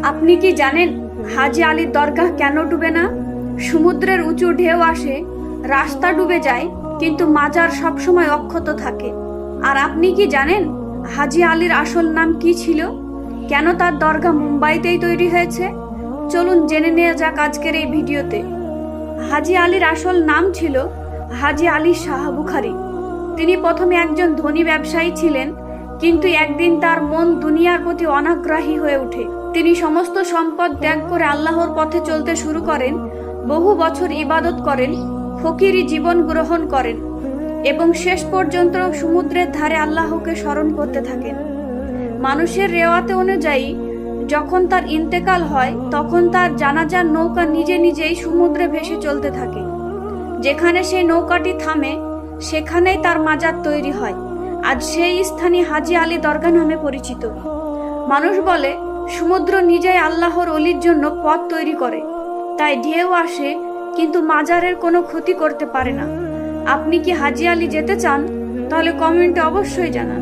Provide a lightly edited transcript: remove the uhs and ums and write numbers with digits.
আপনি কি জানেন হাজি আলীর দরগাহ কেন ডুবে না? সমুদ্রের উঁচু ঢেউ আসে, রাস্তা ডুবে যায়, কিন্তু মাজার সবসময় অক্ষত থাকে। আর আপনি কি জানেন হাজি আলীর আসল নাম কি ছিল? কেন তার দরগা মুম্বাইতেই তৈরি হয়েছে? চলুন জেনে নেওয়া যাক আজকের এই ভিডিওতে। হাজি আলীর আসল নাম ছিল হাজি আলী শাহ বুখারী। তিনি প্রথমে একজন ধনী ব্যবসায়ী ছিলেন, কিন্তু একদিন তার মন দুনিয়ার প্রতি অনাগ্রহী হয়ে ওঠে। তিনি সমস্ত সম্পদ ত্যাগ করে আল্লাহর পথে চলতে শুরু করেন, বহু বছর ইবাদত করেন, ফকিরি জীবন গ্রহণ করেন এবং শেষ পর্যন্ত সমুদ্রের ধারে আল্লাহকে স্মরণ করতে থাকেন। মানুষের রেওয়াতে অনুযায়ী যখন তার ইন্তেকাল হয়, তখন তার জানাজার নৌকা নিজে নিজেই সমুদ্রে ভেসে চলতে থাকে। যেখানে সেই নৌকাটি থামে, সেখানেই তার মাজার তৈরি হয়। আজ সেই স্থানই হাজি আলী দরগা নামে পরিচিত। মানুষ বলে সমুদ্র নিজেই আল্লাহর অলির জন্য পথ তৈরি করে, তাই ঢেউ আসে কিন্তু মাজারের কোনো ক্ষতি করতে পারে না। আপনি কি হাজি আলী যেতে চান? তাহলে কমেন্টে অবশ্যই জানান।